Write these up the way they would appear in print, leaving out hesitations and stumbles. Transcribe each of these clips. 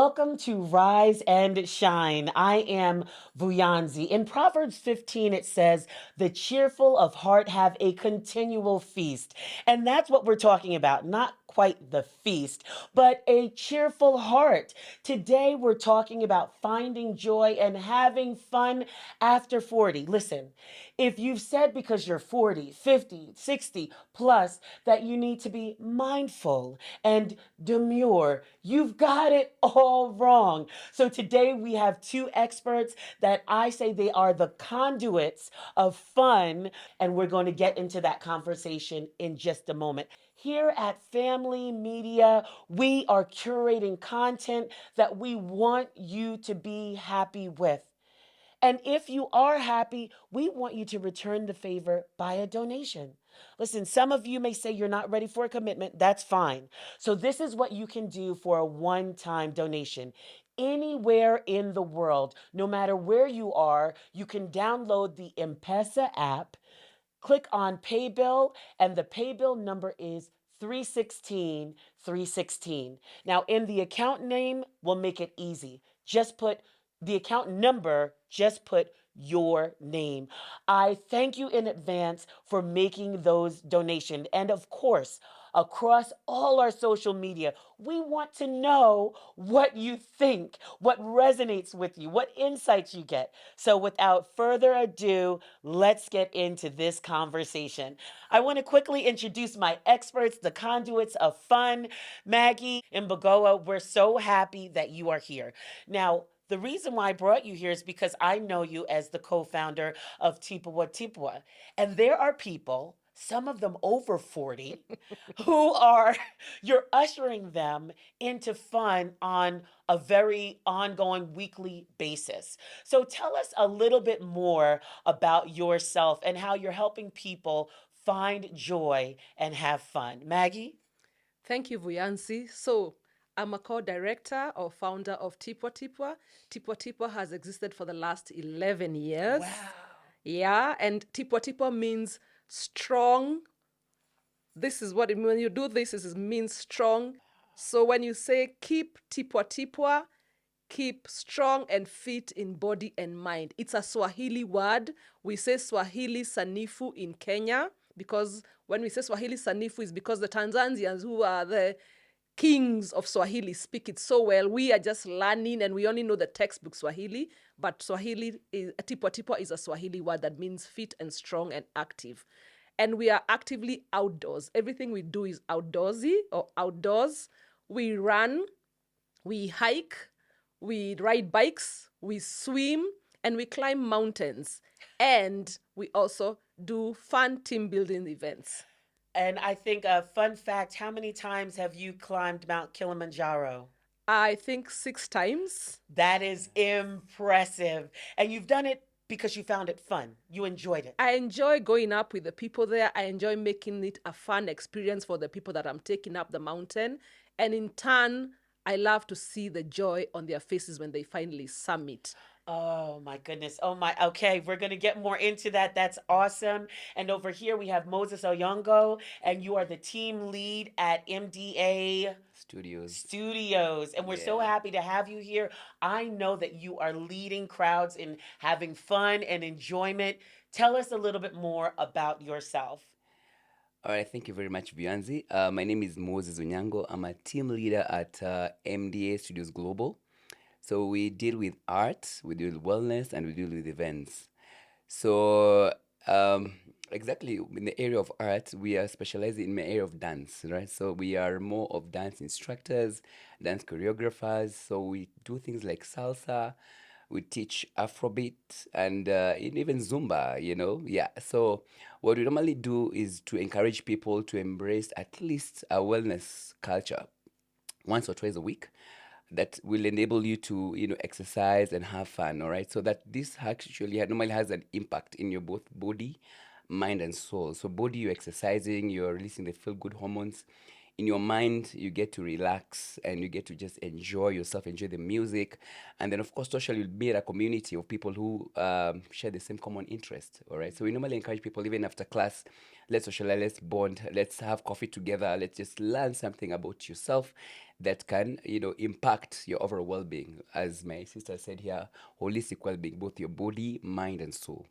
Welcome to Rise and Shine. I am Vuyanzi. In Proverbs 15, it says, "The cheerful of heart have a continual feast." And that's what we're talking about. Not quite the feast, but a cheerful heart. Today, we're talking about finding joy and having fun after 40. Listen, if you've said because you're 40, 50, 60 plus that you need to be mindful and demure, you've got it all wrong. So today we have two experts that I say they are the conduits of fun, and we're going to get into that conversation in just a moment. Here at Family Media, we are curating content that we want you to be happy with. And if you are happy, we want you to return the favor by a donation. Listen, some of you may say you're not ready for a commitment. That's fine. So, this is what you can do for a one time donation. Anywhere in the world, no matter where you are, you can download the M-Pesa app, click on Pay Bill, and the Pay Bill number is 316 316. Now, in the account name, we'll make it easy. Just put the account number, just put your name. I thank you in advance for making those donations. And of course, across all our social media, we want to know what you think, what resonates with you, what insights you get. So without further ado, let's get into this conversation. I want to quickly introduce my experts, the conduits of fun. Maggie and Bagoa, we're so happy that you are here. Now, the reason why I brought you here is because I know you as the co founder of Tipua Tipua. And there are people, some of them over 40, who are, you're ushering them into fun on a very ongoing weekly basis. So tell us a little bit more about yourself and how you're helping people find joy and have fun. Maggie? Thank you, Vuyansi. So, I'm a co-director or founder of Tipwa Tipwa. Tipwa Tipwa has existed for the last 11 years. Wow. Yeah, and Tipwa Tipwa means strong. This is what it means. When you do this, it means strong. So when you say keep Tipwa Tipwa, keep strong and fit in body and mind. It's a Swahili word. We say Swahili Sanifu in Kenya because when we say Swahili Sanifu is because the Tanzanians who are the kings of Swahili speak it so well. We are just learning and we only know the textbook Swahili, but Swahili is Tipwa Tipwa is a Swahili word that means fit and strong and active. And we are actively outdoors. Everything we do is outdoorsy or outdoors. We run, we hike, we ride bikes, we swim, and we climb mountains. And we also do fun team building events. And I think a fun fact, how many times have you climbed Mount Kilimanjaro? I think 6 times. That is impressive. And you've done it because you found it fun. You enjoyed it. I enjoy going up with the people there. I enjoy making it a fun experience for the people that I'm taking up the mountain. And in turn, I love to see the joy on their faces when they finally summit. Oh my goodness. Oh my. Okay, we're going to get more into that. That's awesome. And over here we have Moses Oyongo, and you are the team lead at MDA Studios. Studios. And we're so Yeah. happy to have you here. I know that you are leading crowds in having fun and enjoyment. Tell us a little bit more about yourself. All right. Thank you very much, Bianzi. My name is Moses Unyango. I'm a team leader at MDA Studios Global. So we deal with art, we deal with wellness, and we deal with events. So exactly in the area of art, we are specializing in the area of dance, right? So we are more of dance instructors, dance choreographers. So we do things like salsa, we teach Afrobeat and even Zumba, Yeah. So what we normally do is to encourage people to embrace at least a wellness culture once or twice a week that will enable you to exercise and have fun, all right, so that this actually normally has an impact in your both body, mind and soul. So body, you're exercising, you're releasing the feel good hormones. in your mind, you get to relax and you get to just enjoy yourself, enjoy the music. And then, of course, socially, you'll meet a community of people who share the same common interest. All right. So we normally encourage people, even after class, let's socialize, let's bond, let's have coffee together, let's just learn something about yourself that can, impact your overall well-being. As my sister said here, holistic well-being, both your body, mind, and soul.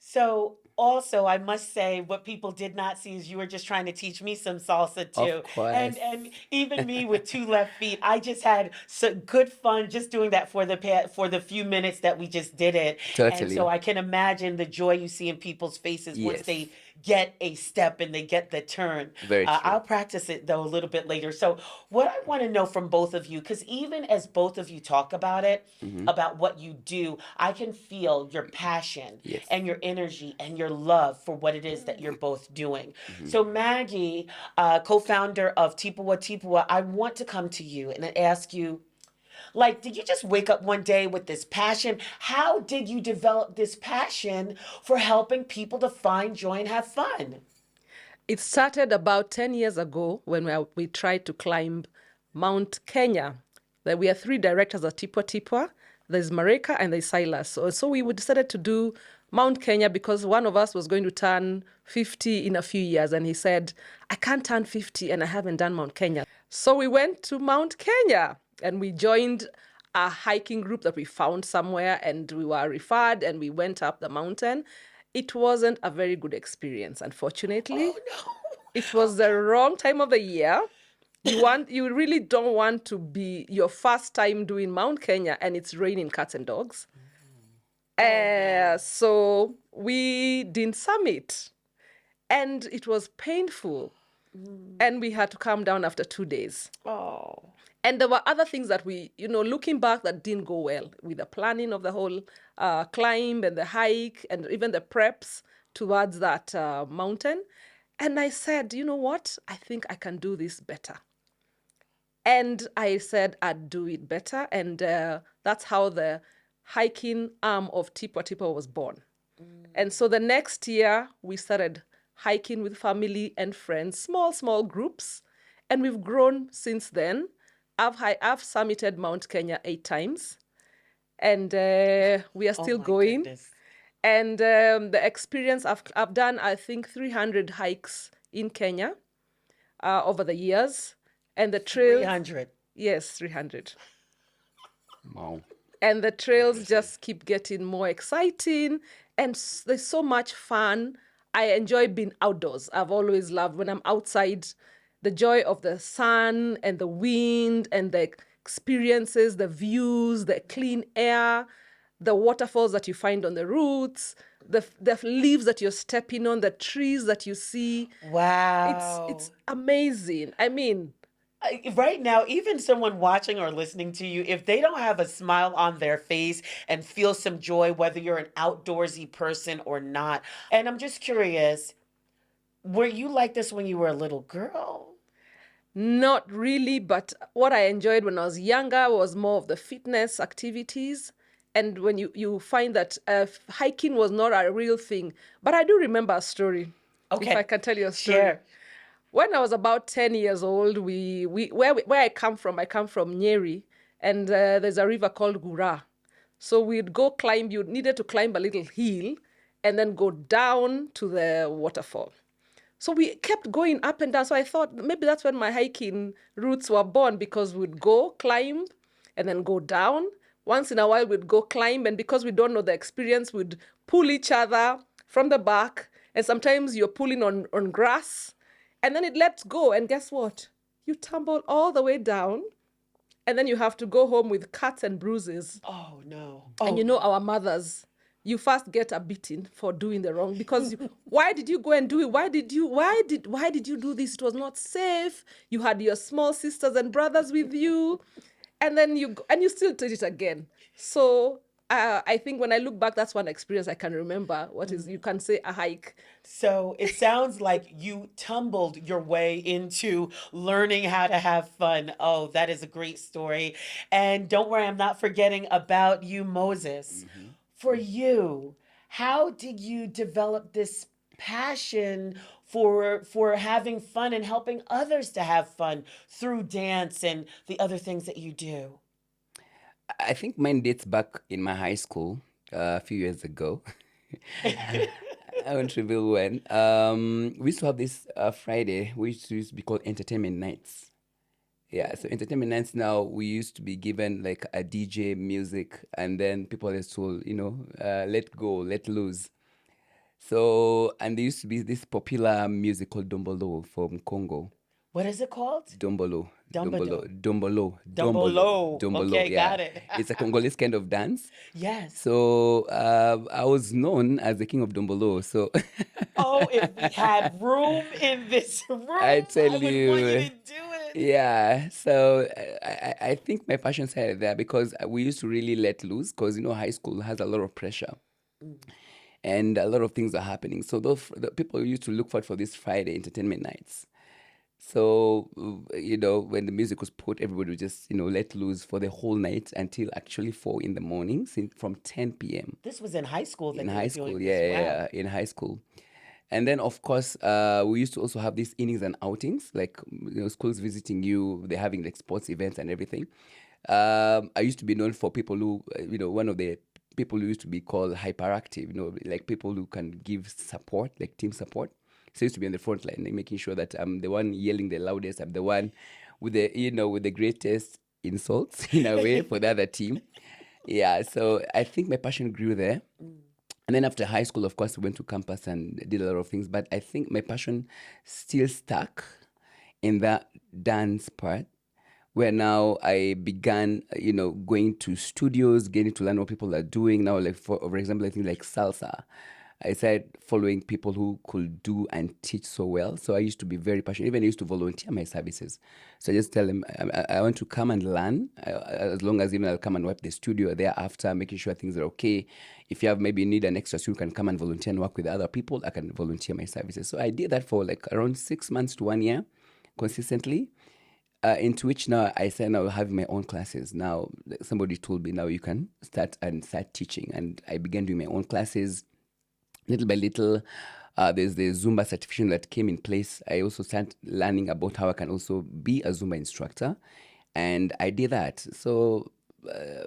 So also, I must say, what people did not see is you were just trying to teach me some salsa too, Of course. and even me with two left feet, I just had so good fun just doing that for the few minutes that we just did it, and so Totally. I can imagine the joy you see in people's faces once Yes. they get a step and they get the turn. Very true. I'll practice it though a little bit later. So, what I want to know from both of you, because even as both of you talk about it, about what you do, I can feel your passion Yes. and your energy and your love for what it is that you're both doing. So, Maggie, co founder of Tipua Tipua, I want to come to you and ask you. Like, did you just wake up one day with this passion? How did you develop this passion for helping people to find joy and have fun? It started about 10 years ago when we tried to climb Mount Kenya. We are three directors at Tipua Tipua. There's Mareka and there's Silas. So we decided to do Mount Kenya because one of us was going to turn 50 in a few years. And he said, I can't turn 50 and I haven't done Mount Kenya. So we went to Mount Kenya and we joined a hiking group that we found somewhere, and we were referred and we went up the mountain. It wasn't a very good experience, unfortunately. It was the wrong time of the year. You really don't want to be your first time doing Mount Kenya and it's raining cats and dogs. So we didn't summit and it was painful. And we had to come down after 2 days. Oh. And there were other things that we, looking back, that didn't go well with the planning of the whole climb and the hike and even the preps towards that mountain. And I said, you know what? I think I can do this better. And I said I'd do it better. And that's how the hiking arm of Tipua Tipua was born. And so the next year, we started hiking with family and friends, small groups. And we've grown since then. I've summited Mount Kenya 8 times. And we are still my going. goodness. And the experience, I've done, I think, 300 hikes in Kenya over the years. And the trails... 300. Yes, 300. Wow. And the trails just keep getting more exciting. And there's so much fun. I enjoy being outdoors. I've always loved when I'm outside, the joy of the sun and the wind and the experiences, the views, the clean air, the waterfalls that you find on the routes, the leaves that you're stepping on, the trees that you see. Wow. It's amazing. I mean, right now, even someone watching or listening to you, if they don't have a smile on their face and feel some joy, whether you're an outdoorsy person or not, and I'm just curious, were you like this when you were a little girl? not really, but what I enjoyed when I was younger was more of the fitness activities. And when you find that hiking was not a real thing. But I do remember a story. Okay. If I can tell you a story. Share. When I was about 10 years old, where I come from Nyeri, and there's a river called Gura. So we'd go climb, you needed to climb a little hill and then go down to the waterfall. So we kept going up and down. So I thought maybe that's when my hiking roots were born, because we'd go climb and then go down. Once in a while, we'd go climb. And because we don't know the experience, we'd pull each other from the back. And sometimes you're pulling on grass. And then it lets go. And guess what? You tumble all the way down. And then you have to go home with cuts and bruises. Oh, no. And our mothers, you first get a beating for doing the wrong, because why did you go and do it? Why did you do this? It was not safe. You had your small sisters and brothers with you, and then you still did it again. So I think when I look back, that's one experience I can remember. You can say a hike. So it sounds like you tumbled your way into learning how to have fun. Oh, that is a great story. And don't worry, I'm not forgetting about you, Moses. For you, how did you develop this passion for having fun and helping others to have fun through dance and the other things that you do? I think mine dates back in my high school a few years ago. I won't reveal when. We used to have this Friday, which used to be called entertainment nights. Yeah, so entertainment nights now, we used to be given like a DJ music, and then people are told, let go, let loose. So, and there used to be this popular music called Dombolo from Congo. What is it called? Dombolo, Dumbledore. Dombolo. Okay, Yeah, got it. it's a Congolese kind of dance. Yes. So I was known as the king of Dombolo. So Oh, if we had room in this room, I tell I would want you to you, do it. yeah. So I think my passion started there because we used to really let loose because high school has a lot of pressure and a lot of things are happening. So the people used to look forward for this Friday entertainment nights. So, when the music was put, everybody would just, let loose for the whole night until actually 4 in the morning, from 10 p.m. This was in high school that In you high were school, doing yeah, this. yeah, Wow. yeah, in high school. And then, of course, we used to also have these innings and outings, like, schools visiting you, they're having like sports events and everything. I used to be known for people who, one of the people who used to be called hyperactive, like people who can give support, like team support. So I used to be on the front line, like making sure that I'm the one yelling the loudest, I'm the one with the greatest insults in a way for the other team. Yeah, so I think my passion grew there. And then after high school, of course, we went to campus and did a lot of things. But I think my passion still stuck in that dance part, where now I began, going to studios, getting to learn what people are doing now. Like for example, I think like salsa. I started following people who could do and teach so well. So I used to be very passionate. Even I used to volunteer my services. So I just tell them I want to come and learn, as long as even I'll come and wipe the studio thereafter, making sure things are okay. If you have maybe need an extra student, can come and volunteer and work with other people. I can volunteer my services. So I did that for like around 6 months to 1 year consistently. Into which now I said now having my own classes. Now somebody told me now you can start teaching, and I began doing my own classes little by little. There's the Zumba certification that came in place. I also started learning about how I can also be a Zumba instructor, and I did that. So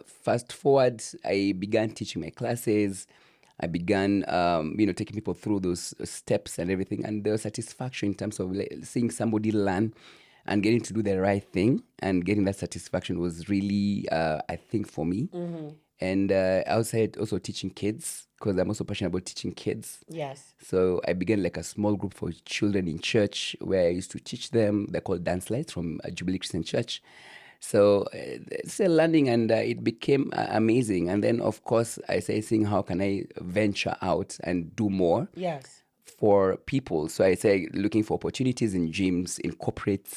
fast forward, I began teaching my classes. I began, taking people through those steps and everything, and the satisfaction in terms of seeing somebody learn and getting to do the right thing and getting that satisfaction was really, I think, for me. And outside also teaching kids, because I'm also passionate about teaching kids. Yes. So I began like a small group for children in church where I used to teach them. They're called Dance Lights from Jubilee Christian Church. So still learning, and it became amazing. And then, of course, I started seeing how can I venture out and do more Yes. for people. So I started looking for opportunities in gyms, in corporate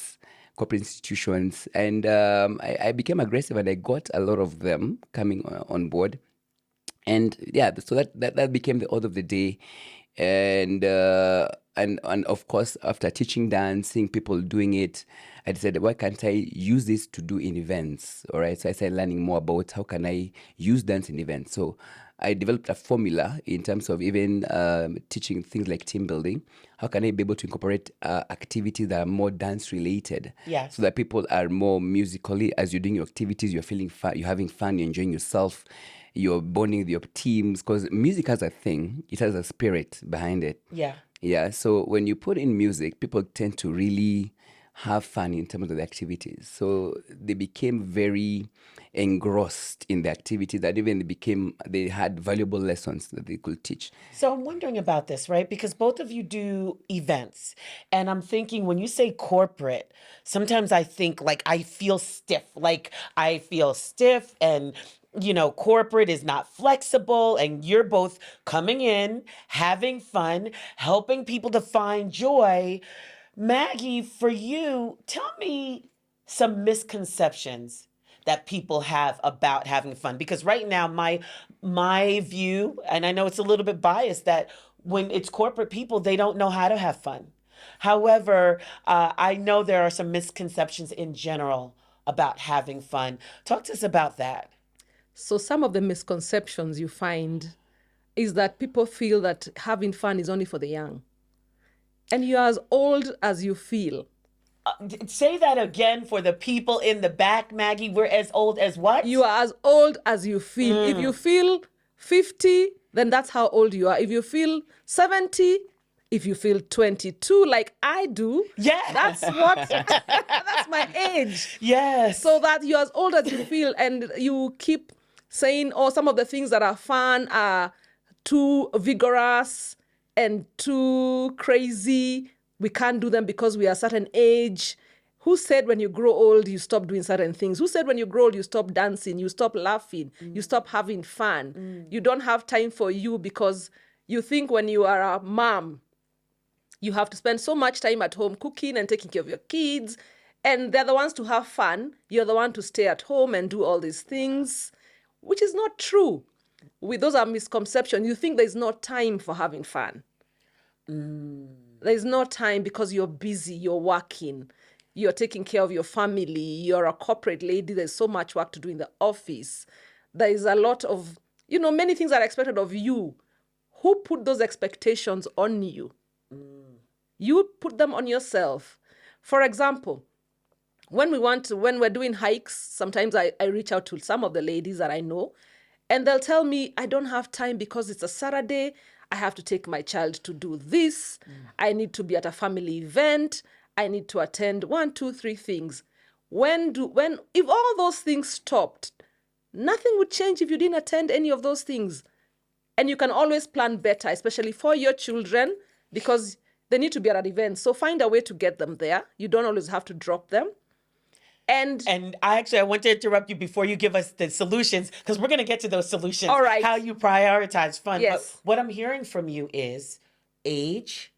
institutions, and I became aggressive, and I got a lot of them coming on board. And yeah, so that became the order of the day. And of course, after teaching dance, seeing people doing it, I decided, why can't I use this to do in events? All right, so I started learning more about how can I use dance in events. So I developed a formula in terms of even teaching things like team building. How can I be able to incorporate activities that are more dance related? Yes. So that people are more musically, as you're doing your activities, you're feeling fun, you're having fun, you're enjoying yourself, you're bonding with your teams, because music has a thing, it has a spirit behind it. Yeah. Yeah, so when you put in music, people tend to really have fun in terms of the activities. So they became very engrossed in the activity that even they had valuable lessons that they could teach. So I'm wondering about this, right? Because both of you do events. And I'm thinking when you say corporate, sometimes I think like I feel stiff. And corporate is not flexible, and you're both coming in, having fun, helping people to find joy. Maggie, for you, tell me some misconceptions that people have about having fun, because right now my view, and I know it's a little bit biased, that when it's corporate people, they don't know how to have fun. However, I know there are some misconceptions in general about having fun. Talk to us about that. So some of the misconceptions you find is that people feel that having fun is only for the young. And you're as old as you feel. Say that again for the people in the back, Maggie. We're as old as what? You are as old as you feel. If you feel 50, then that's how old you are. If you feel 70, if you feel 22, like I do, Yeah. that's what, that's my age. Yes. So that you're as old as you feel, and you keep saying, oh, some of the things that are fun are too vigorous and too crazy. We can't do them because we are a certain age. Who said when you grow old, you stop doing certain things? Who said when you grow old, you stop dancing, you stop laughing, you stop having fun? You don't have time for you because you think when you are a mom, you have to spend so much time at home cooking and taking care of your kids. And they're the ones to have fun. You're the one to stay at home and do all these things, which is not true. Those are misconceptions. You think there's no time for having fun. There's no time because you're busy, you're working, you're taking care of your family, you're a corporate lady, there's so much work to do in the office. There is a lot of, many things are expected of you. Who put those expectations on you? You put them on yourself. For example, when we're doing hikes, sometimes I reach out to some of the ladies that I know, and they'll tell me, I don't have time because it's a Saturday. I have to take my child to do this. I need to be at a family event. I need to attend 1, 2, 3 things. If all those things stopped, nothing would change if you didn't attend any of those things. And you can always plan better, especially for your children, because they need to be at an event. So find a way to get them there. You don't always have to drop them. And I want to interrupt you before you give us the solutions, because we're going to get to those solutions. All right. How you prioritize fun. Yes. But what I'm hearing from you is age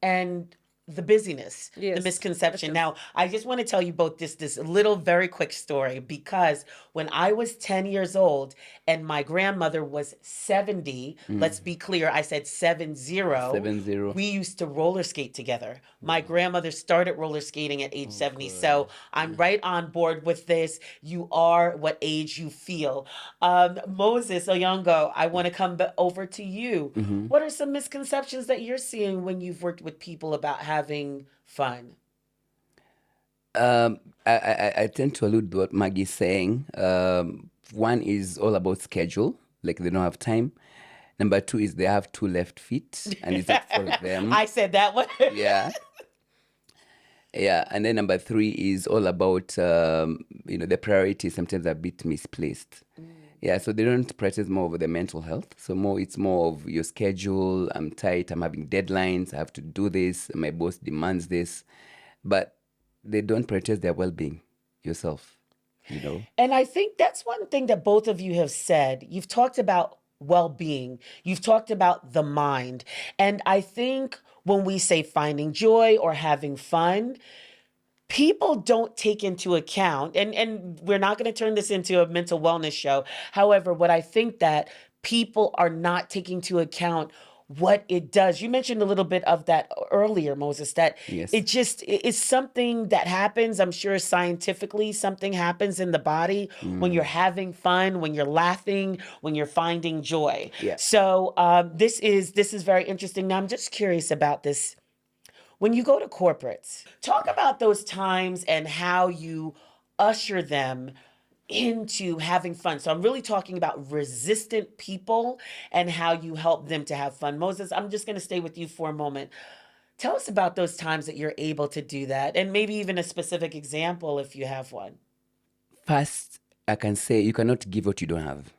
and the busyness, the Yes. misconception. Now, I just want to tell you both this little very quick story, because when I was 10 years old and my grandmother was 70, let's be clear, I said 70. 70. We used to roller skate together. My grandmother started roller skating at age 70. So I'm right on board with this. You are what age you feel. Moses Oyongo, I want to come over to you. What are some misconceptions that you're seeing when you've worked with people about having fun? I tend to allude to what Maggie's saying. One is all about schedule, like they don't have time. Number 2 is they have 2 left feet, and it's not for them. I said that one. Yeah. Yeah, and then number 3 is all about, the priorities sometimes are a bit misplaced. Yeah, so they don't prioritize more of the mental health. So it's more of your schedule. I'm tight. I'm having deadlines. I have to do this. My boss demands this. But they don't prioritize their well-being, yourself, And I think that's one thing that both of you have said. You've talked about well-being. You've talked about the mind. And I think when we say finding joy or having fun, people don't take into account, and we're not going to turn this into a mental wellness show. However, what I think that people are not taking into account what it does. You mentioned a little bit of that earlier, Moses, that Yes. it's something that happens. I'm sure scientifically something happens in the body when you're having fun, when you're laughing, when you're finding joy. Yeah. So this is very interesting. Now I'm just curious about this. When you go to corporates, talk about those times and how you usher them into having fun. So I'm really talking about resistant people and how you help them to have fun. Moses, I'm just going to stay with you for a moment. Tell us about those times that you're able to do that, and maybe even a specific example if you have one. First, I can say you cannot give what you don't have.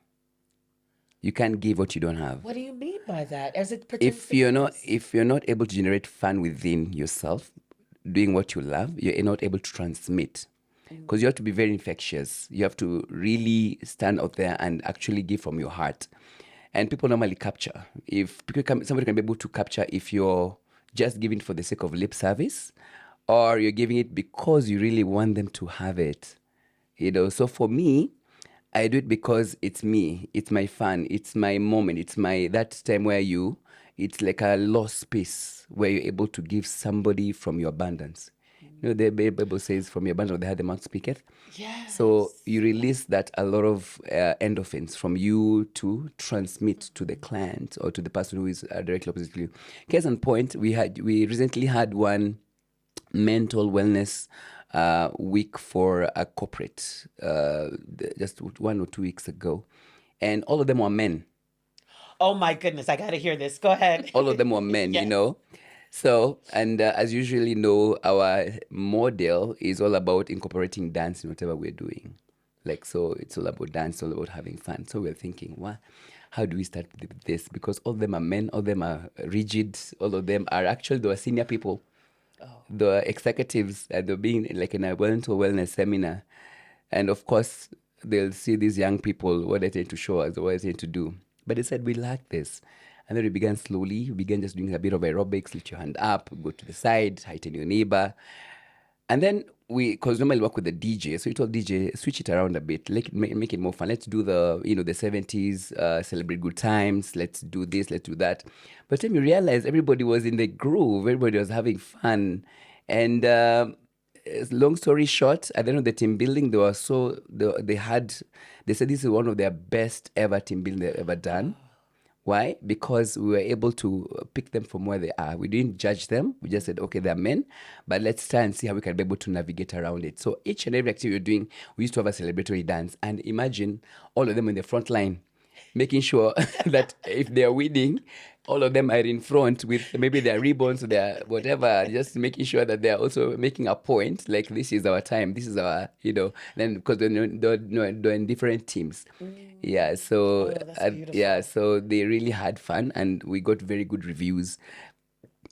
You can't give what you don't have. What do you mean by that? As it pertains If to you're not able to generate fun within yourself, doing what you love, you're not able to transmit. Because you have to be very infectious. You have to really stand out there and actually give from your heart. And people normally capture. Somebody can be able to capture if you're just giving for the sake of lip service, or you're giving it because you really want them to have it. So for me, I do it because it's me. It's my fun. It's my moment. It's that time where it's like a lost space where you're able to give somebody from your abundance. The Bible says, from your abundance of the heart the mouth speaketh. Yes. So you release that a lot of endorphins from you to transmit to the client or to the person who is directly opposite to you. Case in point, we recently had one mental wellness week for a corporate just 1 or 2 weeks ago, and all of them were men. Oh my goodness, I got to hear this. Go ahead. All of them were men, you Yes. know. So, and as you usually know, our model is all about incorporating dance in whatever we're doing. Like, so it's all about dance, all about having fun. So we're thinking, what? How do we start with this? Because all of them are men, all of them are rigid, all of them are actually, they were senior people, the executives, and they're being like in a wellness seminar. And of course, they'll see these young people, what they tend to show us, what they tend to do. But they said, we like this. And then we began slowly. We began just doing a bit of aerobics, lift your hand up, go to the side, heighten your neighbor. And then because normally work with the DJ, so we told DJ, switch it around a bit, make it more fun. Let's do the 70s, celebrate good times. Let's do this, let's do that. But then we realized everybody was in the groove, everybody was having fun. And long story short, at the end of the team building, they said this is one of their best ever team building they've ever done. Why? Because we were able to pick them from where they are. We didn't judge them. We just said, okay, they're men, but let's try and see how we can be able to navigate around it. So each and every activity we're doing, we used to have a celebratory dance. And imagine all of them in the front line, making sure that if they're winning, all of them are in front with maybe their ribbons or their whatever, just making sure that they're also making a point, like this is our time, this is our, then because they're in different teams. Yeah, so that's beautiful. yeah, so they really had fun and we got very good reviews.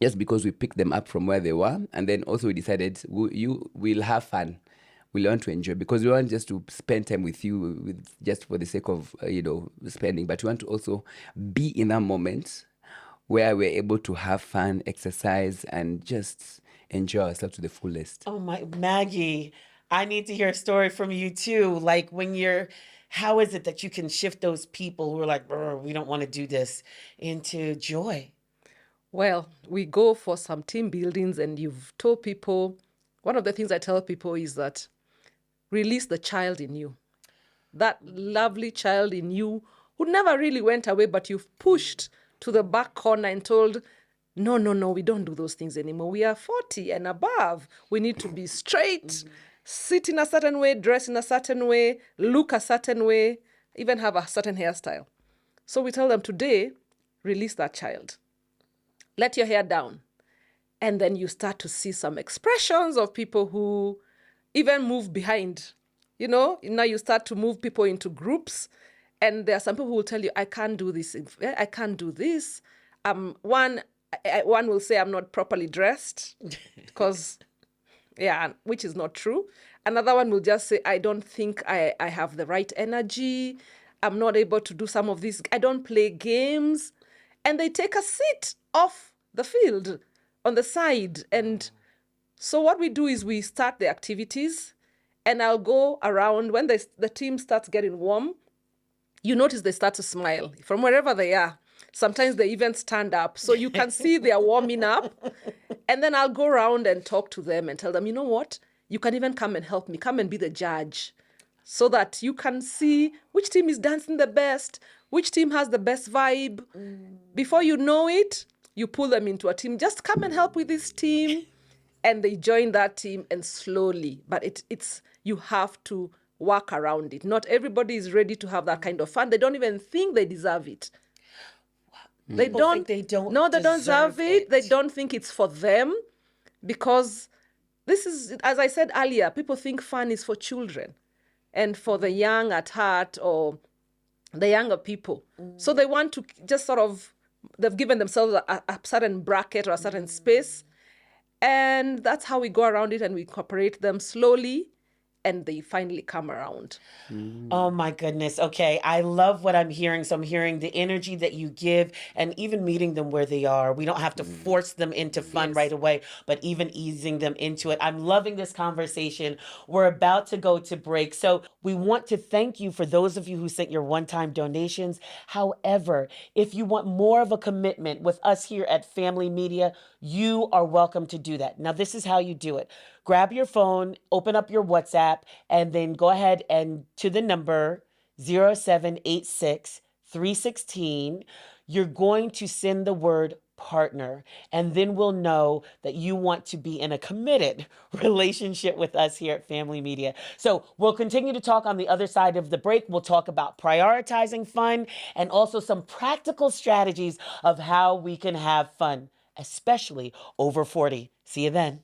Just because we picked them up from where they were, and then also we decided we'll have fun. We learn to enjoy, because we want just to spend time with you just for the sake of spending, but we want to also be in that moment where we're able to have fun, exercise, and just enjoy ourselves to the fullest. Oh my, Maggie, I need to hear a story from you too. Like how is it that you can shift those people who are like, we don't want to do this, into joy? Well, we go for some team buildings, and you've told people, one of the things I tell people is that release the child in you. That lovely child in you who never really went away, but you've pushed to the back corner and told, no, we don't do those things anymore. We are 40 and above. We need to be straight, sit in a certain way, dress in a certain way, look a certain way, even have a certain hairstyle. So we tell them today, release that child. Let your hair down. And then you start to see some expressions of people who even move behind. Now you start to move people into groups. And there are some people who will tell you, I can't do this. I can't do this. One will say I'm not properly dressed because, which is not true. Another one will just say, I don't think I have the right energy. I'm not able to do some of this. I don't play games. And they take a seat off the field on the side. And so what we do is we start the activities, and I'll go around when the team starts getting warm. You notice they start to smile from wherever they are. Sometimes they even stand up. So you can see they are warming up. And then I'll go around and talk to them and tell them, you know what? You can even come and help me. Come and be the judge, so that you can see which team is dancing the best, which team has the best vibe. Before you know it, you pull them into a team. Just come and help with this team. And they join that team, and slowly. But it's you have to work around it. Not everybody is ready to have that kind of fun. They don't even think they deserve it. They People don't. think they don't No, they don't deserve deserve it. They it. don't think it's for them, because this is, as I said earlier, people think fun is for children and for the young at heart or the younger people. So they want to just they've given themselves a certain bracket or a certain space. And that's how we go around it, and we incorporate them slowly, and they finally come around. Oh my goodness. Okay. I love what I'm hearing. So I'm hearing the energy that you give, and even meeting them where they are. We don't have to force them into fun right away, but even easing them into it. I'm loving this conversation. We're about to go to break. So we want to thank you for those of you who sent your one-time donations. However, if you want more of a commitment with us here at Family Media, you are welcome to do that. Now, this is how you do it. grab your phone, open up your WhatsApp, and then go ahead and to the number 0786 316, you're going to send the word partner, and then we'll know that you want to be in a committed relationship with us here at Family Media. So we'll continue to talk on the other side of the break. We'll talk about prioritizing fun and also some practical strategies of how we can have fun, especially over 40. See you then.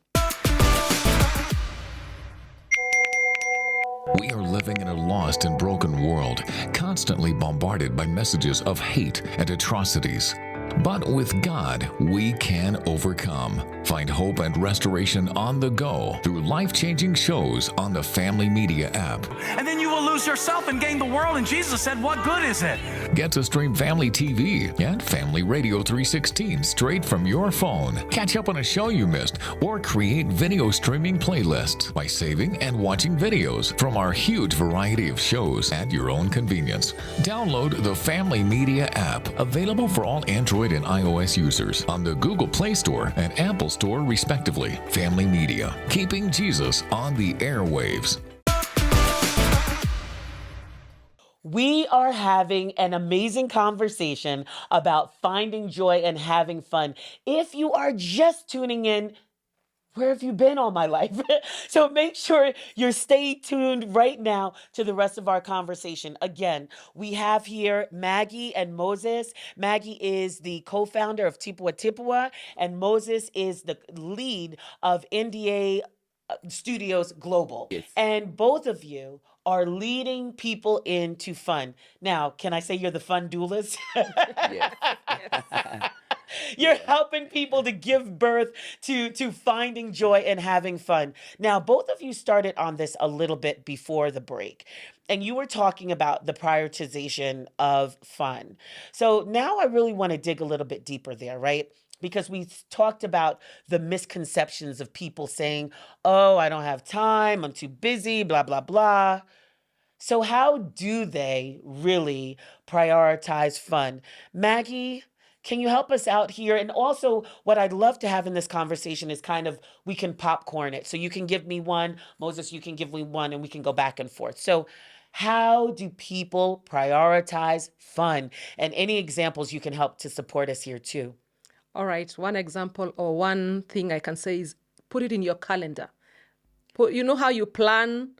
We are living in a lost and broken world, constantly bombarded by messages of hate and atrocities. But with God, we can overcome. Find hope and restoration on the go through life-changing shows on the Family Media app. And then you will lose yourself and gain the world. And Jesus said, what good is it? Get to stream Family TV and Family Radio 316 straight from your phone. Catch up on a show you missed or create video streaming playlists by saving and watching videos from our huge variety of shows at your own convenience. Download the Family Media app, available for all Android and iOS users on the Google Play Store and Apple Store, respectively. Family Media, keeping Jesus on the airwaves. We are having an amazing conversation about finding joy and having fun. If you are just tuning in, where have you been all my life? So make sure you're stay tuned right now to the rest of our conversation. Again, we have here Maggie and Moses. Maggie is the co-founder of Tipua Tipua, and Moses is the lead of NDA Studios Global. Yes. And both of you are leading people into fun. Now, can I say you're the fun duelist? Yes. You're helping people to give birth to finding joy and having fun. Now, both of you started on this a little bit before the break, and you were talking about the prioritization of fun. So now I really want to dig a little bit deeper there, right? Because we talked about the misconceptions of people saying, oh, I don't have time, I'm too busy, blah, blah, blah. So how do they really prioritize fun? Maggie, can you help us out here? And also, what I'd love to have in this conversation is kind of, we can popcorn it. So you can give me one, Moses, you can give me one, and we can go back and forth. So how do people prioritize fun? And any examples you can help to support us here too. All right, one example or one thing I can say is put it in your calendar. You know how you plan,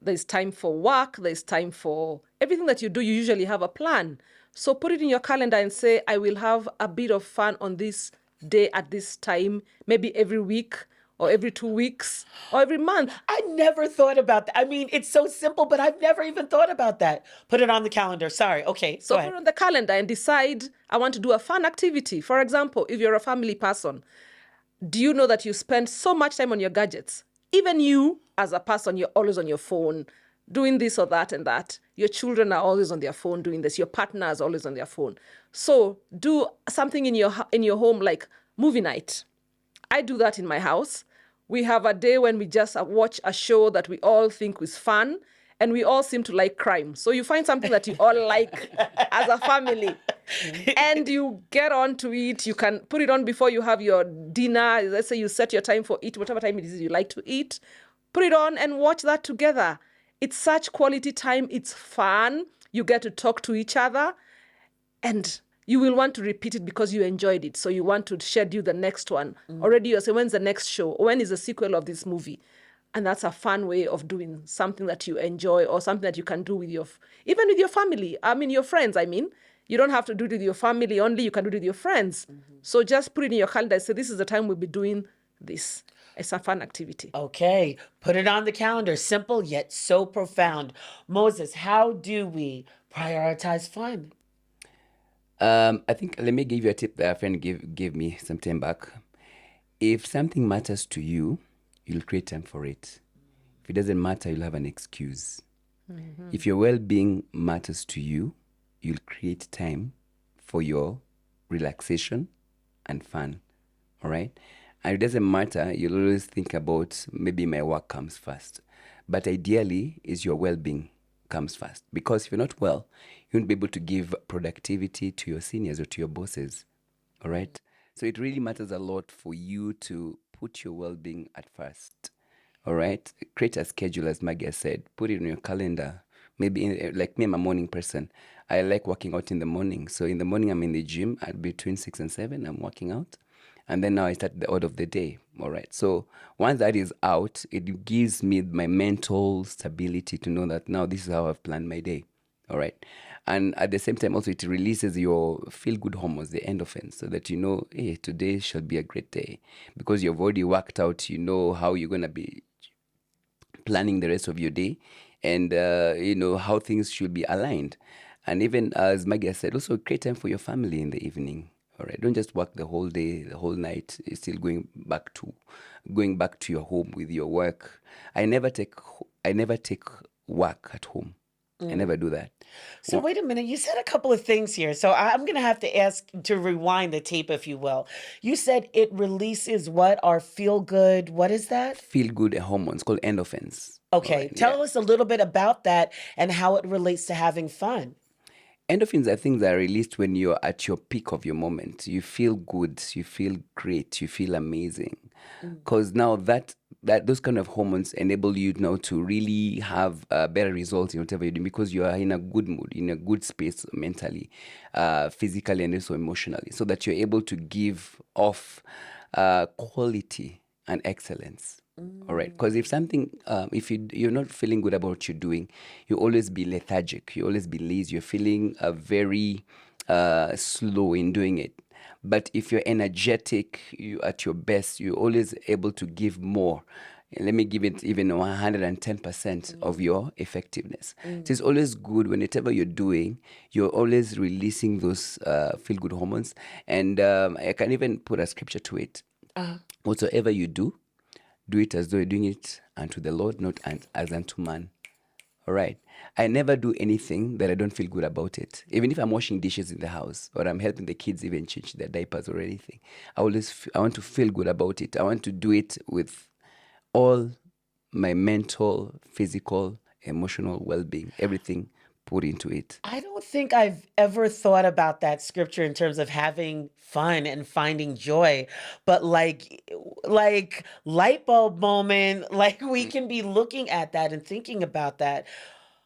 there's time for work, there's time for everything that you do, you usually have a plan. So put it in your calendar and say, I will have a bit of fun on this day at this time, maybe every week or every 2 weeks or every month. I never thought about that. I mean, it's so simple, but I've never even thought about that. Put it on the calendar. Sorry. Okay, So go put ahead. it on the calendar and decide, I want to do a fun activity. For example, if you're a family person, do you know that you spend so much time on your gadgets? Even you, as a person, you're always on your phone, doing this or that and that. Your children are always on their phone doing this. Your partner is always on their phone. So do something in your home like movie night. I do that in my house. We have a day when we just watch a show that we all think is fun, and we all seem to like crime. So you find something that you all like as a family, and you get on to it. You can put it on before you have your dinner. Let's say you set your time for it, whatever time it is you like to eat. Put it on and watch that together. It's such quality time. It's fun. You get to talk to each other, and you will want to repeat it because you enjoyed it. So you want to schedule the next one. Already you're saying, when's the next show? When is the sequel of this movie? And that's a fun way of doing something that you enjoy or something that you can do with even with your family. I mean, your friends, You don't have to do it with your family only. You can do it with your friends. So just put it in your calendar and say, this is the time we'll be doing this. It's a fun activity. Okay, put it on the calendar. Simple yet so profound. Moses, how do we prioritize fun? I think let me give you a tip that a friend gave me some time back. If something matters to you, you'll create time for it. If it doesn't matter, you'll have an excuse. If your well-being matters to you, you'll create time for your relaxation and fun. All right? And it doesn't matter, you'll always think about maybe my work comes first. But ideally, is your well-being comes first. Because if you're not well, you won't be able to give productivity to your seniors or to your bosses. All right? So it really matters a lot for you to put your well-being at first. All right. Create a schedule, as Maggie has said. Put it on your calendar. Maybe like me, I'm a morning person. I like working out in the morning. So in the morning, I'm in the gym at between 6 and 7. I'm working out. And then now I start the order of the day. All right. So once that is out, it gives me my mental stability to know that now this is how I've planned my day. All right. And at the same time, also, it releases your feel good hormones, the endorphins, so that you know, hey, today shall be a great day. Because you've already worked out, you know how you're going to be planning the rest of your day, and you know how things should be aligned. And even as Maggie has said, also create time for your family in the evening. All right, don't just work the whole day, the whole night. You're still going back to your home with your work. I never take work at home. I never do that. So wait a minute, you said a couple of things here. So I'm going to have to ask to rewind the tape, if you will. You said it releases what? Our feel good. What is that? Feel good hormones called endorphins. All Okay, right, tell yeah. us a little bit about that and how it relates to having fun. Endorphins are things that are released when you're at your peak of your moment. You feel good, you feel great, you feel amazing. Because now that those kind of hormones enable you now to really have better results in whatever you do, because you are in a good mood, in a good space mentally, physically, and also emotionally, so that you're able to give off quality and excellence. All right, because if something, if you're not feeling good about what you're doing, you always be lethargic, you always be lazy, you're feeling very slow in doing it. But if you're energetic, you at your best, you're always able to give more. And let me give it even 110% of your effectiveness. So it's always good whenever you're doing, you're always releasing those feel good hormones. And I can even put a scripture to it. Whatsoever you do it as though you're doing it unto the Lord, not as unto man. All right. I never do anything that I don't feel good about it. Even if I'm washing dishes in the house or I'm helping the kids even change their diapers or anything, I want to feel good about it. I want to do it with all my mental, physical, emotional well-being, everything put into it. I don't think I've ever thought about that scripture in terms of having fun and finding joy, but like light bulb moment, like we can be looking at that and thinking about that.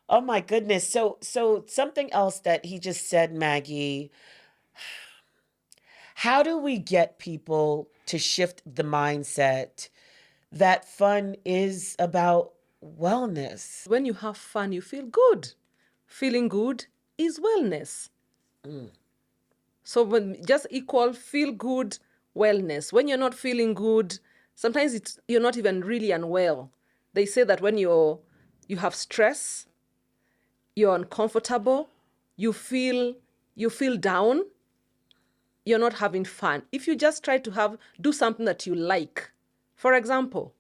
Oh my goodness. So something else that he just said, Maggie, how do we get people to shift the mindset that fun is about wellness? When you have fun, you feel good. Feeling good is wellness. So when just equal feel good wellness. When you're not feeling good, sometimes you're not even really unwell. They say that when you have stress, you're uncomfortable, you feel down, you're not having fun. If you just try to do something that you like. For example,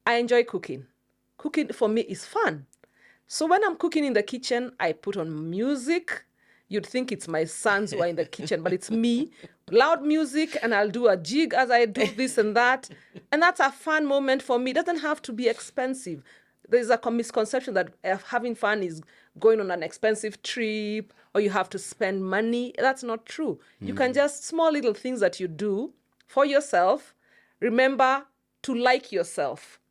I enjoy cooking. Cooking for me is fun. So when I'm cooking in the kitchen, I put on music. You'd think it's my sons who are in the kitchen, but it's me. Loud music, and I'll do a jig as I do this and that. And that's a fun moment for me. It doesn't have to be expensive. There's a misconception that having fun is going on an expensive trip or you have to spend money. That's not true. You can just small little things that you do for yourself. Remember to like yourself.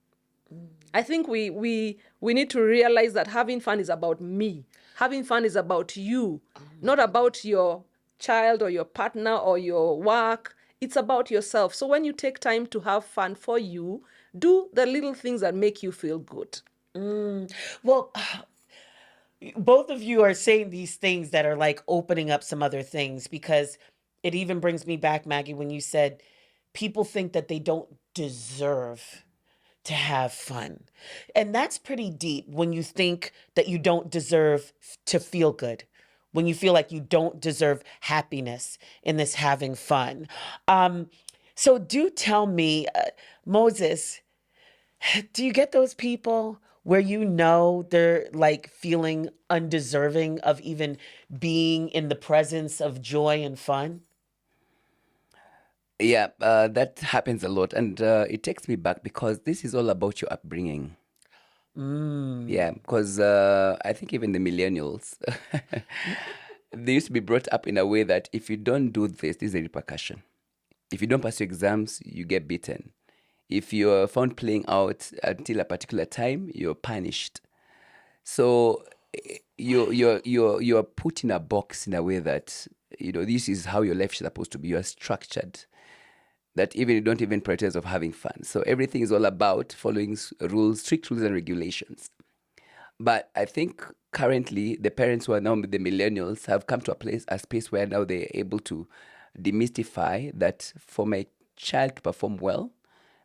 I think we need to realize that having fun is about me. Having fun is about you, not about your child or your partner or your work. It's about yourself. So when you take time to have fun for you, do the little things that make you feel good. Well, both of you are saying these things that are like opening up some other things, because it even brings me back, Maggie, when you said people think that they don't deserve to have fun. And that's pretty deep when you think that you don't deserve to feel good, when you feel like you don't deserve happiness in this having fun. So do tell me, Moses, do you get those people where you know they're like feeling undeserving of even being in the presence of joy and fun? Yeah, that happens a lot. And it takes me back because this is all about your upbringing. Yeah, because I think even the millennials, they used to be brought up in a way that if you don't do this, this is a repercussion. If you don't pass your exams, you get beaten. If you're found playing out until a particular time, you're punished. So you're put in a box in a way that, this is how your life is supposed to be. You are structured that even you don't even prioritize of having fun. So everything is all about following rules, strict rules and regulations. But I think currently the parents who are now the millennials have come to a space where now they're able to demystify that for my child to perform well,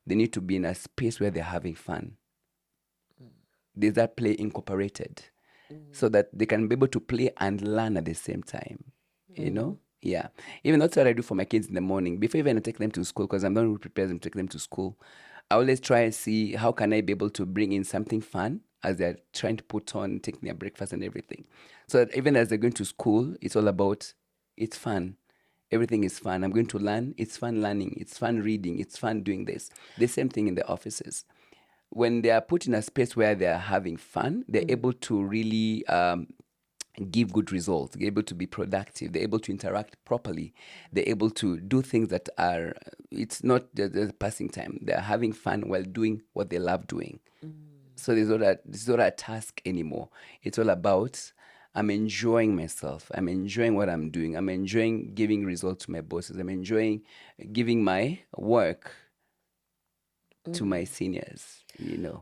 they need to be in a space where they're having fun. There's that play incorporated so that they can be able to play and learn at the same time, Yeah. Even that's what I do for my kids in the morning. Before even I take them to school, because I'm the one who prepares them to take them to school, I always try and see how can I be able to bring in something fun as they're trying to put on, taking their breakfast and everything. So that even as they're going to school, it's all about, it's fun. Everything is fun. I'm going to learn. It's fun learning. It's fun reading. It's fun doing this. The same thing in the offices. When they are put in a space where they're having fun, they're able to really give good results. They're able to be productive. They're able to interact properly. They're able to do things that are, it's not just a passing time. They're having fun while doing what they love doing. So it's not a task anymore. It's all about, I'm enjoying myself. I'm enjoying what I'm doing. I'm enjoying giving results to my bosses. I'm enjoying giving my work to my seniors,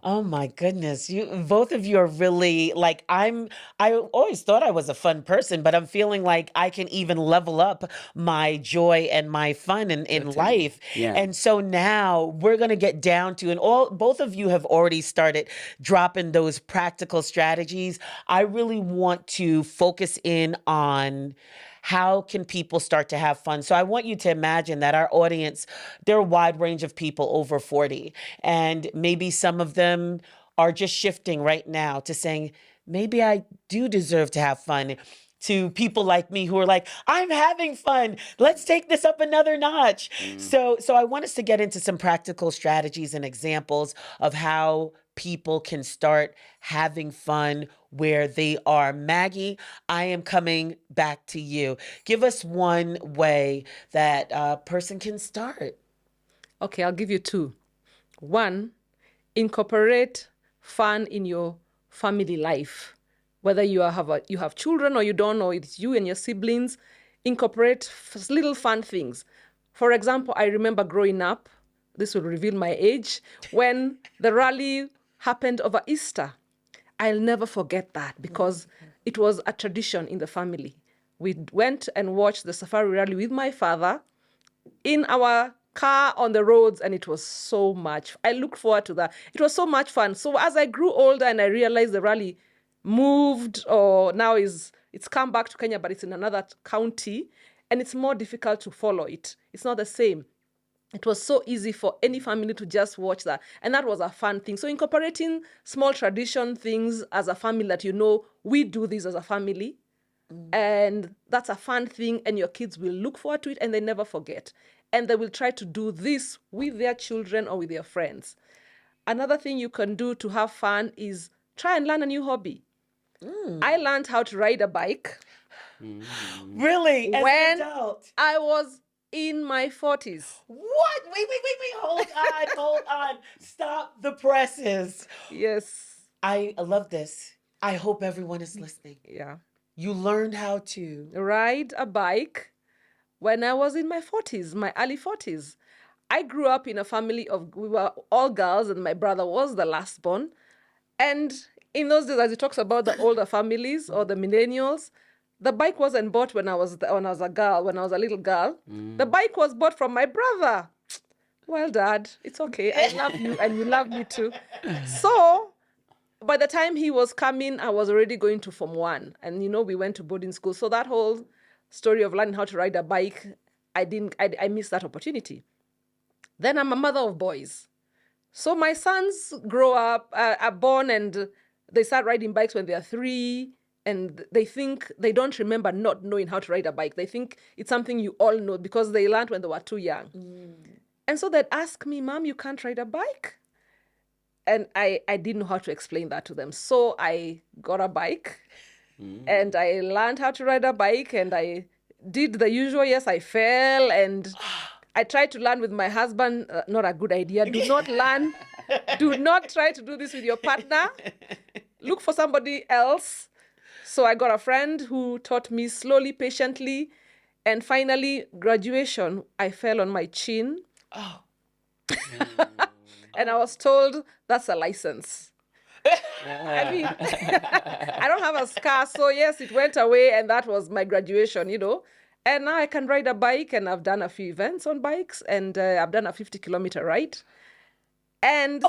Oh my goodness. Both of you are really like, I always thought I was a fun person, but I'm feeling like I can even level up my joy and my fun in life. Yeah. And so now we're going to get down to, and both of you have already started dropping those practical strategies. I really want to focus in on how can people start to have fun? So I want you to imagine that our audience, they're a wide range of people over 40. And maybe some of them are just shifting right now to saying, maybe I do deserve to have fun. To people like me who are like, I'm having fun. Let's take this up another notch. So I want us to get into some practical strategies and examples of how people can start having fun where they are. Maggie, I am coming back to you. Give us one way that a person can start. Okay, I'll give you two. One, incorporate fun in your family life. Whether you have children or you don't, or it's you and your siblings, incorporate little fun things. For example, I remember growing up, this will reveal my age, when the rally happened over Easter. I'll never forget that because it was a tradition in the family. We went and watched the safari rally with my father in our car on the roads, and it was so much. I look forward to that. It was so much fun. So as I grew older and I realized the rally moved, or now it's come back to Kenya, but it's in another county, and it's more difficult to follow it. It's not the same. It was so easy for any family to just watch that. And that was a fun thing. So incorporating small tradition things as a family that we do this as a family. And that's a fun thing, and your kids will look forward to it and they never forget. And they will try to do this with their children or with their friends. Another thing you can do to have fun is try and learn a new hobby. I learned how to ride a bike. Really? As When an adult? I was in my 40s. What? Wait. Hold on. Stop the presses. Yes. I love this. I hope everyone is listening. Yeah. You learned how to Ride a bike when I was in my 40s, my early 40s. I grew up in a family we were all girls, and my brother was the last born. And in those days, as it talks about the older families or the millennials, the bike wasn't bought when I was a little girl. The bike was bought from my brother. Well, Dad, it's okay. I love you and you love me too. So by the time he was coming, I was already going to Form 1. And, we went to boarding school. So that whole story of learning how to ride a bike, I missed that opportunity. Then I'm a mother of boys. So my sons grow up, are born, and they start riding bikes when they're 3. And they don't remember not knowing how to ride a bike. They think it's something you all know because they learned when they were too young. And so they'd ask me, Mom, you can't ride a bike? And I didn't know how to explain that to them. So I got a bike and I learned how to ride a bike, and I did the usual. Yes, I fell and I tried to learn with my husband. Not a good idea. Do not learn. Do not try to do this with your partner. Look for somebody else. So I got a friend who taught me slowly, patiently. And finally, graduation, I fell on my chin. Oh. And I was told, that's a license. I mean, I don't have a scar. So yes, it went away. And that was my graduation, And now I can ride a bike, and I've done a few events on bikes, and I've done a 50-kilometer ride. And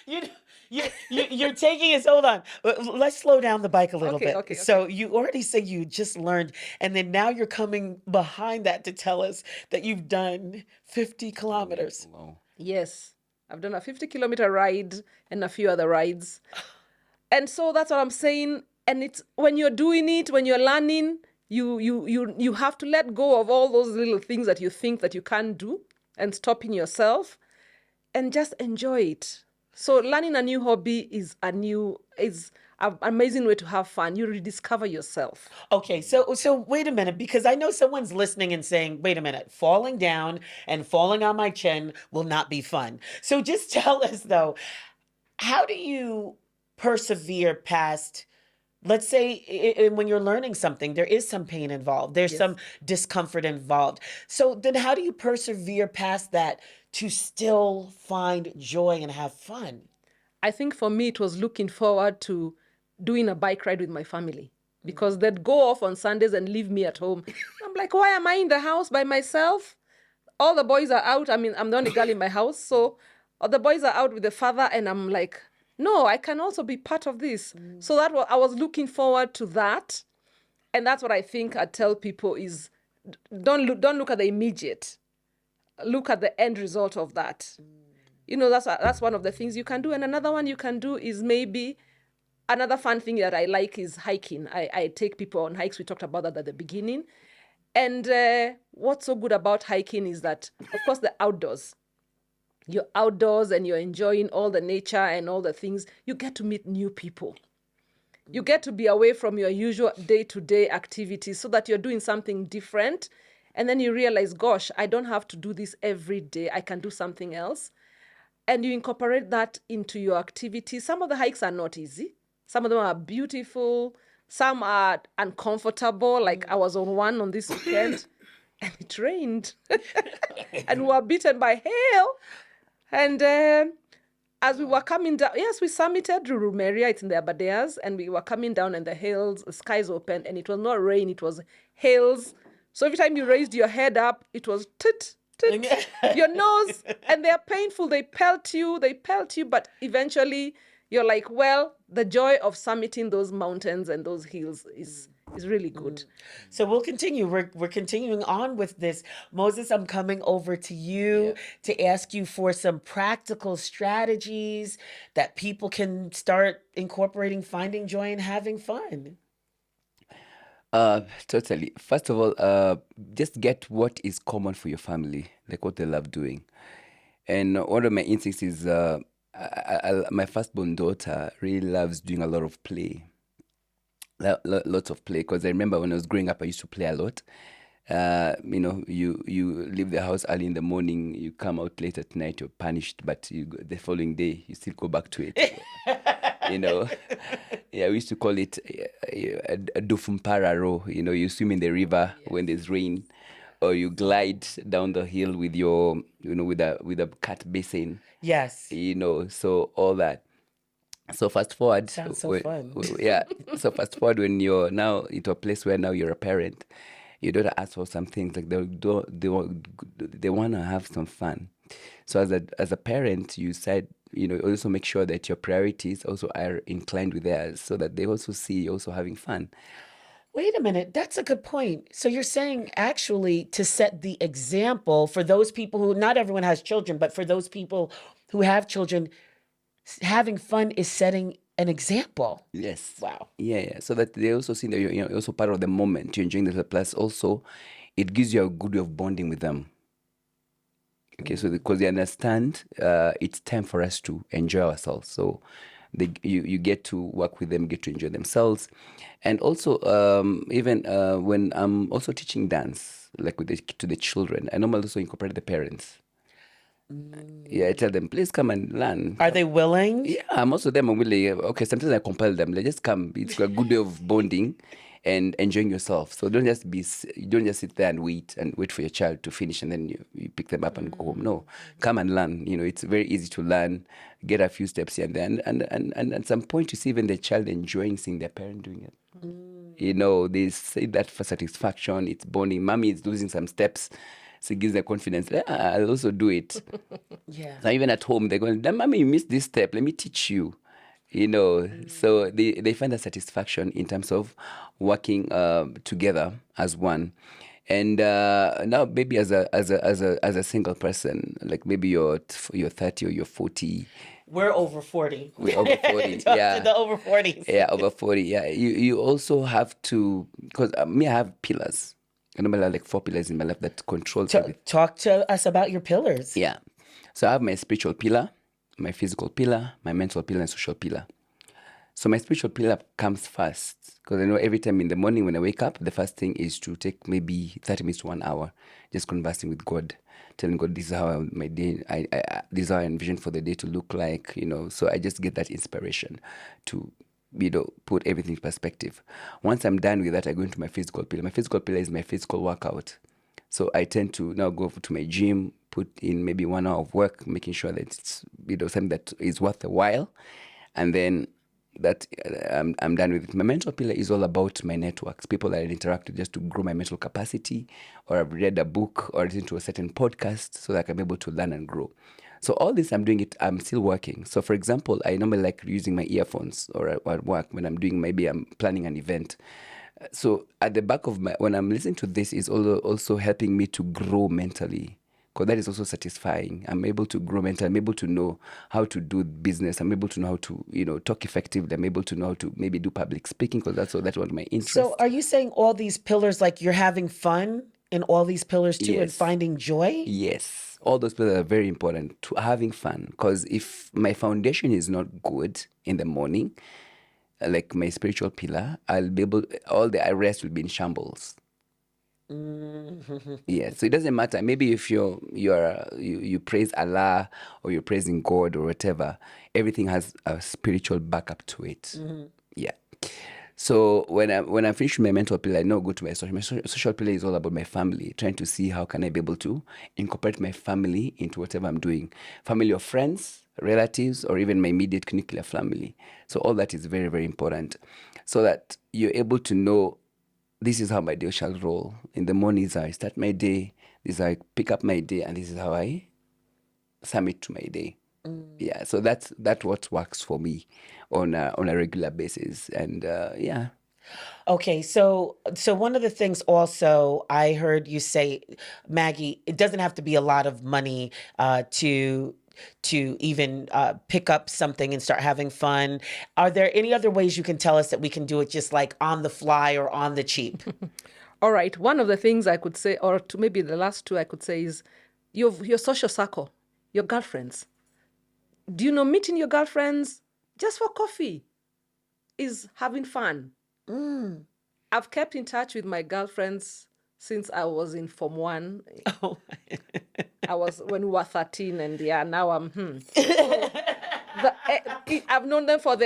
you're taking us. Hold on. Let's slow down the bike a little Okay, bit. okay, So you already said you just learned, and then now you're coming behind that to tell us that you've done 50 kilometers. Wow. yes, I've done a 50-kilometer ride and a few other rides. And so that's what I'm saying. And it's when you're doing it, when you're learning, you have to let go of all those little things that you think that you can't do and stopping yourself and just enjoy it. So learning a new hobby is an amazing way to have fun. You rediscover yourself. Okay, so wait a minute, because I know someone's listening and saying, wait a minute, falling down and falling on my chin will not be fun. So just tell us though, how do you persevere past, let's say when you're learning something, there is some pain involved, there's Yes. some discomfort involved. So then how do you persevere past that to still find joy and have fun? I think for me, it was looking forward to doing a bike ride with my family because they'd go off on Sundays and leave me at home. I'm like, why am I in the house by myself? All the boys are out. I mean, I'm the only girl in my house. So all the boys are out with the father. And I'm like, no, I can also be part of this. So I was looking forward to that. And that's what I think I tell people is don't look at the immediate. Look at the end result of that. That's one of the things you can do. And another one you can do is maybe another fun thing that I like is hiking. I take people on hikes. We talked about that at the beginning. And what's so good about hiking is that, of course, the outdoors. You're outdoors and you're enjoying all the nature and all the things. You get to meet new people. You get to be away from your usual day-to-day activities so that you're doing something different. And then you realize, gosh, I don't have to do this every day. I can do something else. And you incorporate that into your activities. Some of the hikes are not easy. Some of them are beautiful. Some are uncomfortable. Like I was on one on this weekend and it rained. And we were beaten by hail. And as we were coming down, yes, we summited Rumeria, it's in the Aberdares, and we were coming down and the skies opened, and it was not rain, it was hails. So every time you raised your head up, it was tit, tit, your nose, and they're painful. They pelt you, but eventually you're like, well, the joy of summiting those mountains and those hills is really good. So we'll continue. We're continuing on with this. Moses, I'm coming over to you to ask you for some practical strategies that people can start incorporating, finding joy and having fun. Totally. First of all, just get what is common for your family, like what they love doing. And one of my instincts is my firstborn daughter really loves doing a lot of play. Lots of play, because I remember when I was growing up, I used to play a lot. You leave the house early in the morning, you come out late at night, you're punished, but the following day you still go back to it. Yeah, we used to call it a dufumpara row. You swim in the river when there's rain, or you glide down the hill with your with a cat basin. Yes. So all that. So fast forward. Sounds so fun. Yeah. So fast forward when you're now into a place where now you're a parent, you don't ask for some things like they want to have some fun. So as a parent, you said also make sure that your priorities also are inclined with theirs, so that they also see you also having fun. Wait a minute. That's a good point. So you're saying actually to set the example for those people who, not everyone has children, but for those people who have children, having fun is setting an example. Yes. Wow. Yeah. So that they also see that you're also part of the moment. You're enjoying the plus. Also, it gives you a good way of bonding with them. Okay, so because they understand it's time for us to enjoy ourselves. So you get to work with them, get to enjoy themselves. And also, even when I'm also teaching dance, like to the children. I normally also incorporate the parents. Yeah, I tell them, please come and learn. Are they willing? Yeah, most of them are willing. Okay, sometimes I compel them. Like, just come. It's a good way of bonding and enjoying yourself. So don't just sit there and wait for your child to finish and then you pick them up and go home. No, come and learn. It's very easy to learn. Get a few steps here and there, and at some point you see even the child enjoying seeing their parent doing it. They say that for satisfaction. It's bonding. Mommy is losing some steps. So it gives them confidence. I'll also do it. Yeah. So even at home, they're going, Mommy, you missed this step. Let me teach you. So they find that satisfaction in terms of working together as one. And now maybe as a single person, like maybe you're 30 or you're 40. We're over 40. We're over 40. Talk Yeah. to the over 40s. Yeah, over 40. Yeah. You also have to, because me, I have pillars. I normally have like 4 pillars in my life that controls everything. Talk to us about your pillars. Yeah. So I have my spiritual pillar, my physical pillar, my mental pillar, and social pillar. So my spiritual pillar comes first because I know every time in the morning when I wake up, the first thing is to take maybe 30 minutes to 1 hour just conversing with God, telling God this is how my day, this is how I envision for the day to look like, So I just get that inspiration to put everything in perspective. Once I'm done with that, I go into my physical pillar. My physical pillar is my physical workout. So I tend to now go to my gym, put in maybe 1 hour of work, making sure that it's something that is worth the while, and then that I'm done with it. My mental pillar is all about my networks, people that I interact with just to grow my mental capacity, or I've read a book or listened to a certain podcast so that I'm able to learn and grow. So all this I'm doing it, I'm still working. So for example, I normally like using my earphones or at work when I'm planning an event. So at the back of when I'm listening to this is also helping me to grow mentally. Because that is also satisfying. I'm able to grow mentally. I'm able to know how to do business. I'm able to know how to, talk effectively. I'm able to know how to maybe do public speaking because that's one of my interests. So are you saying all these pillars, like you're having fun in all these pillars too, and Yes. finding joy? Yes. All those pillars are very important to having fun. Because if my foundation is not good in the morning, like my spiritual pillar, I'll be able, all the rest will be in shambles. Yeah, so it doesn't matter. Maybe if you praise Allah or you're praising God or whatever, everything has a spiritual backup to it. Yeah. So when I finish my mental pillar, I now go to my social. My social pillar is all about my family, trying to see how can I be able to incorporate my family into whatever I'm doing. Family or friends, relatives, or even my immediate nuclear family. So all that is very, very important, so that you're able to know this is how my day shall roll. In the mornings, I start my day. This is how I pick up my day, and this is how I submit to my day. Yeah, so that's what works for me on a regular basis, and yeah. Okay, so one of the things also I heard you say, Maggie, it doesn't have to be a lot of money to even pick up something and start having fun. Are there any other ways you can tell us that we can do it just like on the fly or on the cheap? All right. One of the things I could say, or maybe the last two I could say, is your social circle, your girlfriends. Do you know meeting your girlfriends just for coffee is having fun? I've kept in touch with my girlfriends since I was in Form 1. Oh. I was when we were 13, and now I'm. I've known them for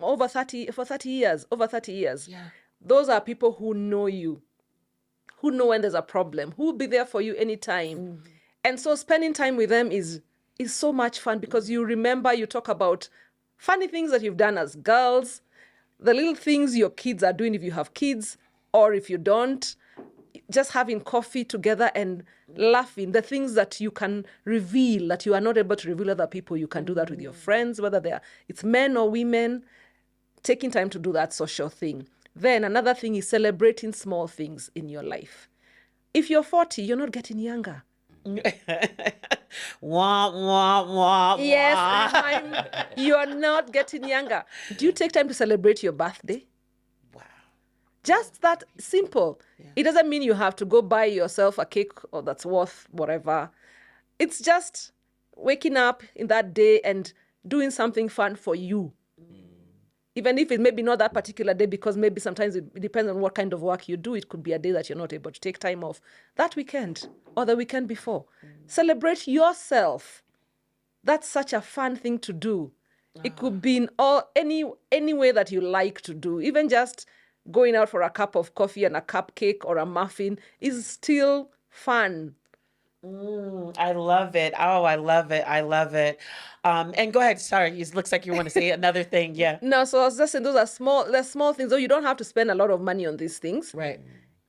over 30 years. Over 30 years. Yeah. Those are people who know you, who know when there's a problem, who will be there for you anytime. And so spending time with them is so much fun because you remember, you talk about funny things that you've done as girls, the little things your kids are doing if you have kids, or if you don't, just having coffee together and laughing, the things that you can reveal that you are not able to reveal other people, you can do that with your friends, whether it's men or women, taking time to do that social thing. Then another thing is celebrating small things in your life. If you're 40, you're not getting younger. Wah, wah, wah, Yes, you're not getting younger. Do you take time to celebrate your birthday? Wow. Just that simple. Yeah. It doesn't mean you have to go buy yourself a cake or that's worth whatever. It's just waking up in that day and doing something fun for you. even if it may be not that particular day, because maybe sometimes it depends on what kind of work you do. It could be a day that you're not able to take time off. That weekend or the weekend before. Celebrate yourself. That's such a fun thing to do. It could be in any way that you like to do. Even just going out for a cup of coffee and a cupcake or a muffin is still fun. I love it. Oh, I love it. I love it. And go ahead. Sorry, it looks like you want to say another thing. Yeah. No, so I was just saying they're small things. Though you don't have to spend a lot of money on these things. Right.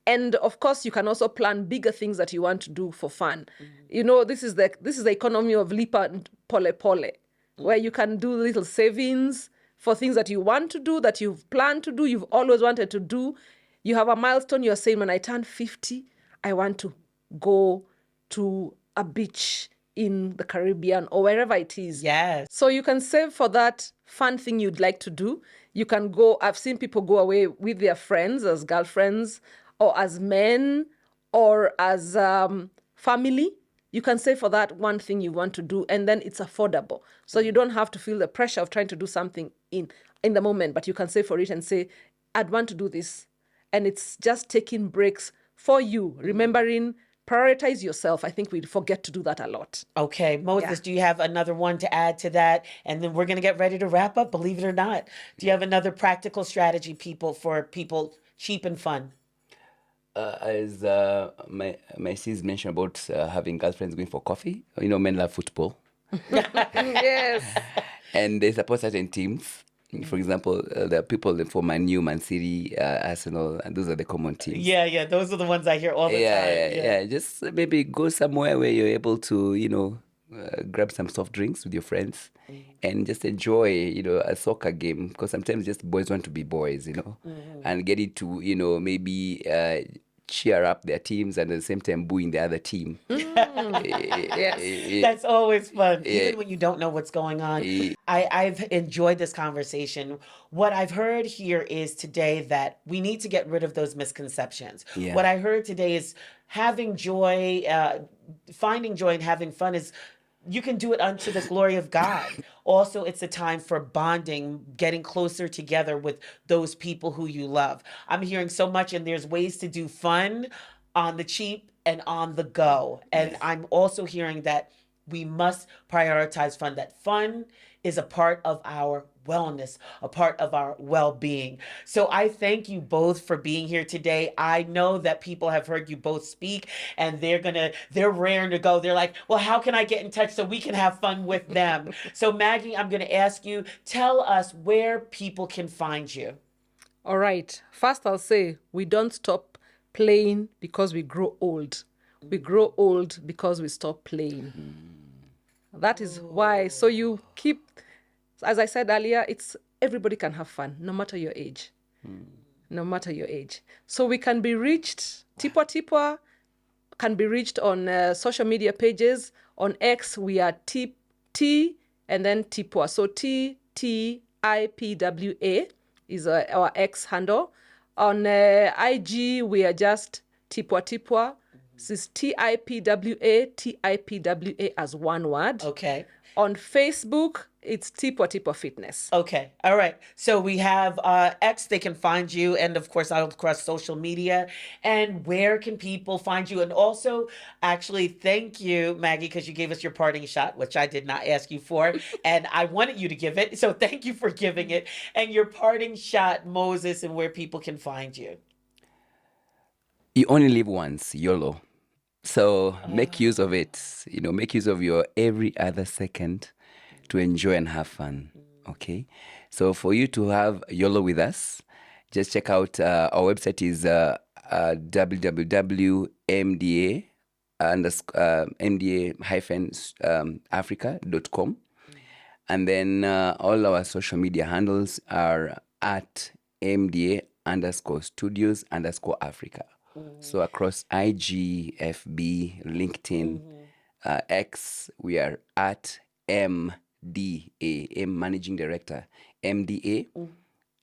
And of course, you can also plan bigger things that you want to do for fun. You know, this is the economy of lipa and pole pole, where you can do little savings for things that you want to do, that you've planned to do, you've always wanted to do. You have a milestone. You're saying, when I turn 50, I want to go to a beach in the Caribbean or wherever it is. Yes. So you can save for that fun thing you'd like to do. You can go, I've seen people go away with their friends as girlfriends or as men or as family. You can save for that one thing you want to do, and then it's affordable. So you don't have to feel the pressure of trying to do something in the moment, but you can save for it and say, I'd want to do this. And it's just taking breaks for you, remembering, prioritize yourself. I think we forget to do that a lot. Okay, Moses, do you have another one to add to that? And then we're going to get ready to wrap up, believe it or not. Do you have another practical strategy for people cheap and fun? As my sis mentioned about having girlfriends going for coffee. You know, men love football. Yes. And they support certain teams. For example, there are people for Man U, Man City, Arsenal, and those are the common teams. Yeah, those are the ones I hear all the time. Yeah. Just maybe go somewhere where you're able to, grab some soft drinks with your friends and just enjoy, a soccer game. Because sometimes just boys want to be boys, and get it to, maybe cheer up their teams and at the same time booing the other team. Yes. That's always fun, even when you don't know what's going on. I've enjoyed this conversation. What I've heard here is today that we need to get rid of those misconceptions. Yeah. What I heard today is having joy, finding joy and having fun is, you can do it unto the glory of God. Also, it's a time for bonding, getting closer together with those people who you love. I'm hearing so much, and there's ways to do fun on the cheap and on the go. And I'm also hearing that we must prioritize fun, that fun is a part of our wellness, a part of our well-being. So I thank you both for being here today. I know that people have heard you both speak, and they're raring to go. They're like, well, how can I get in touch so we can have fun with them? So Maggie, I'm going to ask you, tell us where people can find you. All right. First, I'll say we don't stop playing because we grow old. We grow old because we stop playing. That is why. So you keep, as I said earlier, everybody can have fun, no matter your age. No matter your age. So we can be reached, Tipwa Tipwa can be reached on social media pages. On X, we are T and then Tipwa. So TTIPWA is our X handle. On IG, we are just Tipwa Tipwa. This is TIPWA as one word. Okay. On Facebook, it's Tipwa Tipwa Fitness. Okay. All right. So we have X, they can find you, and of course, across social media. And where can people find you? And also, actually, thank you, Maggie, because you gave us your parting shot, which I did not ask you for. And I wanted you to give it. So thank you for giving it. And your parting shot, Moses, and where people can find you. You only live once, YOLO. So make use of it. Make use of your every other second to enjoy and have fun. Okay? So for you to have YOLO with us, just check out our website is www.mda-africa.com. And then all our social media handles are at MDA_studios_Africa. So across IG, FB, LinkedIn, X, we are at MDA, M Managing Director, MDA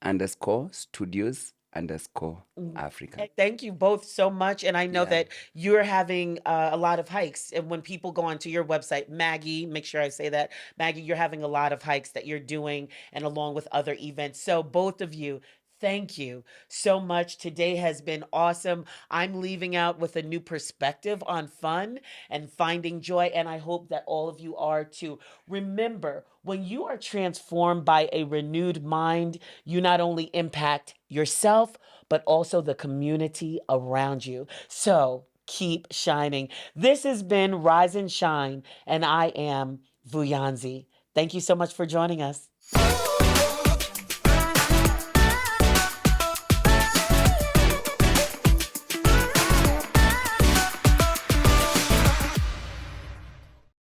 _studios _Africa. Thank you both so much. And I know Yeah. that you're having a lot of hikes. And when people go onto your website, Maggie, make sure I say that, Maggie, you're having a lot of hikes that you're doing and along with other events. So, both of you, thank you so much. Today has been awesome. I'm leaving out with a new perspective on fun and finding joy. And I hope that all of you are too. Remember, when you are transformed by a renewed mind, you not only impact yourself, but also the community around you. So keep shining. This has been Rise and Shine, and I am Vuyanzi. Thank you so much for joining us.